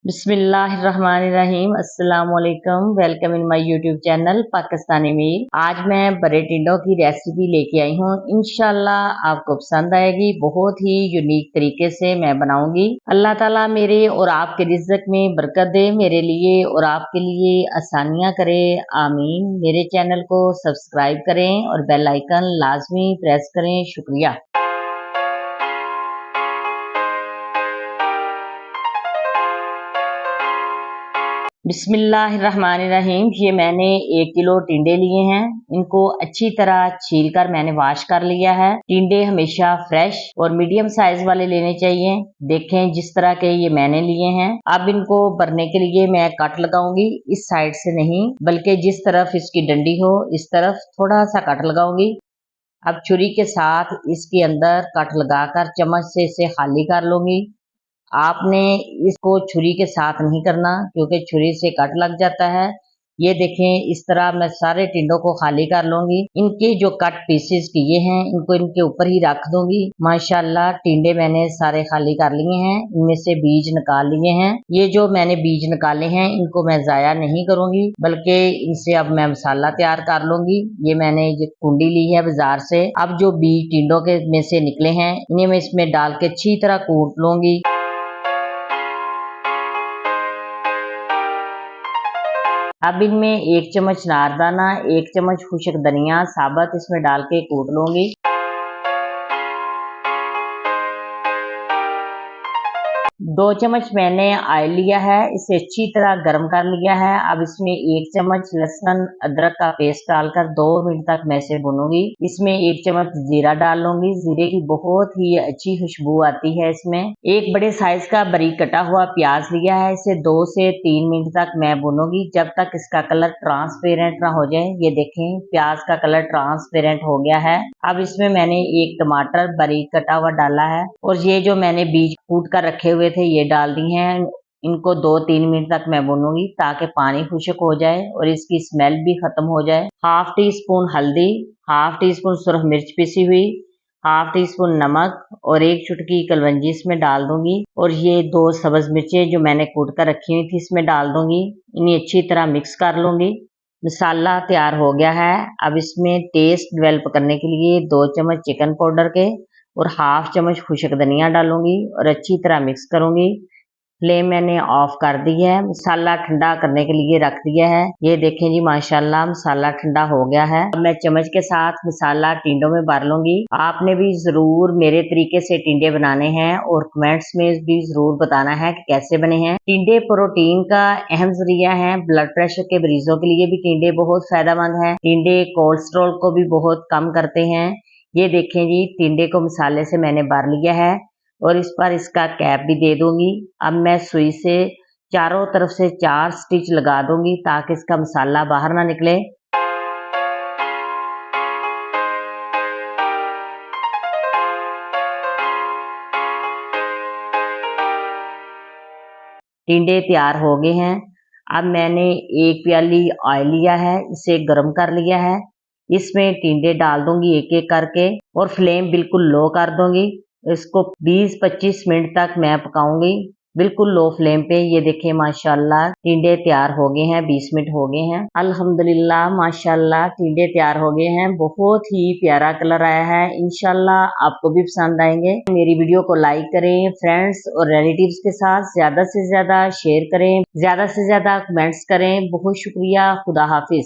बिस्मिल्लाहिर्रहमानिर्रहीम। अस्सलाम वालेकुम। Welcome in my YouTube channel Pakistani meal. आज मैं बड़े टिंडों की रेसिपी लेके आई हूँ। इंशाल्लाह आपको पसंद आएगी। बहुत ही यूनिक तरीके से मैं बनाऊंगी। अल्लाह ताला मेरे और आपके रिज़्क में बरकत दे, मेरे लिए और आपके लिए आसानियां करे, आमीन। मेरे चैनल को सब्सक्राइब करें और बेल आइकन लाजमी प्रेस करें। शुक्रिया। बिस्मिल्लाहिर्रहमानिर्रहीम। ये मैंने 1 किलो टिंडे लिए हैं। इनको अच्छी तरह छील कर मैंने वॉश कर लिया है। टिंडे हमेशा फ्रेश और मीडियम साइज वाले लेने चाहिए। देखें जिस तरह के ये मैंने लिए हैं। अब इनको भरने के लिए मैं कट लगाऊंगी, इस साइड से नहीं बल्कि जिस तरफ इसकी डंडी हो इस तरफ थोड़ा सा कट लगाऊंगी। अब छुरी के साथ इसके अंदर कट लगाकर चम्मच से इसे खाली कर लूंगी। आपने इसको छुरी के साथ नहीं करना क्योंकि छुरी से कट लग जाता है। ये देखें इस तरह मैं सारे टिंडों को खाली कर लूंगी। इनके जो कट पीसेस किए हैं इनको इनके ऊपर ही रख दूंगी। माशाल्लाह टिंडे मैंने सारे खाली कर लिए हैं। इनमें से बीज निकाल लिए हैं। ये जो मैंने बीज निकाले हैं इनको मैं जाया नहीं करूंगी बल्कि इनसे अब मैं मसाला तैयार कर लूंगी। ये मैंने ये कुंडी ली है बाजार से। अब जो बीज टिंडों के में से निकले हैं इन्हें मैं इसमें डाल के अच्छी तरह कूट लूंगी। अब इनमें 1 चम्मच नारदाना, 1 चम्मच खुशक धनिया साबुत इसमें डाल के कूट लूंगी। 2 चम्मच मैंने ऑयल लिया है, इसे अच्छी तरह गर्म कर लिया है। अब इसमें 1 चम्मच लहसुन अदरक का पेस्ट डालकर 2 मिनट तक मैं इसे भूनूंगी। इसमें 1 चम्मच जीरा डाल लूंगी। जीरे की बहुत ही अच्छी खुशबू आती है इसमें। एक बड़े साइज का बारीक कटा हुआ प्याज लिया है, इसे 2 से 3 मिनट तक मैं भूनूंगी जब तक इसका कलर ट्रांसपेरेंट ना हो जाए। ये देखें प्याज का कलर ट्रांसपेरेंट हो गया है। अब इसमें मैंने 1 टमाटर बारीक कटा हुआ डाला है और ये जो मैंने बीज कूट कर रखे हुए थे ये डाल दी हैं। इनको 2-3 मिनट तक मैं भूनूंगी ताकि पानी खुश्क हो जाए और इसकी स्मेल भी खत्म हो जाए। हाफ टी स्पून हल्दी, हाफ टी स्पून सुरख मिर्च पिसी हुई, हाफ टी स्पून नमक और 1 चुटकी कलवंजी इसमें डाल दूंगी और ये 2 सब्ज मिर्चें जो मैंने कूट कर रखी हुई थी इसमें डाल दूंगी। इन्हें अच्छी तरह मिक्स कर लूंगी। मसाला तैयार हो गया है। अब इसमें टेस्ट डेवलप करने के लिए 2 चम्मच चिकन पाउडर के और हाफ चम्मच खुशक धनिया डालूंगी और अच्छी तरह मिक्स करूंगी। फ्लेम मैंने ऑफ कर दी है। मसाला ठंडा करने के लिए रख दिया है। ये देखें जी माशाल्लाह मसाला ठंडा हो गया है। अब मैं चम्मच के साथ मसाला टिंडों में भर लूंगी। आपने भी जरूर मेरे तरीके से टिंडे बनाने हैं और कमेंट्स में भी जरूर बताना है कि कैसे बने हैं। टिंडे प्रोटीन का अहम जरिया है। ब्लड प्रेशर के मरीजों के लिए भी टिंडे बहुत फायदेमंद है। टिंडे कोलेस्ट्रॉल को भी बहुत कम करते हैं। ये देखें जी टिंडे को मसाले से मैंने भर लिया है और इस पर इसका कैप भी दे दूंगी। अब मैं सुई से चारों तरफ से 4 स्टिच लगा दूंगी ताकि इसका मसाला बाहर ना निकले। टिंडे तैयार हो गए हैं। अब मैंने 1 प्याली ऑयल लिया है, इसे गर्म कर लिया है। इसमें टिंडे डाल दूंगी एक एक करके और फ्लेम बिल्कुल लो कर दूंगी। इसको 20-25 मिनट तक मैं पकाऊंगी बिल्कुल लो फ्लेम पे। ये देखें माशाल्लाह टिंडे तैयार हो गए हैं। 20 मिनट हो गए हैं। अल्हम्दुलिल्लाह माशाल्लाह टिंडे तैयार हो गए हैं। बहुत ही प्यारा कलर आया है। इंशाल्लाह आपको भी पसंद आएंगे। मेरी वीडियो को लाइक करें, फ्रेंड्स और रिलेटिव्स के साथ ज्यादा से ज्यादा शेयर करें, ज्यादा से ज्यादा कमेंट्स करें। बहुत शुक्रिया। खुदा हाफिज।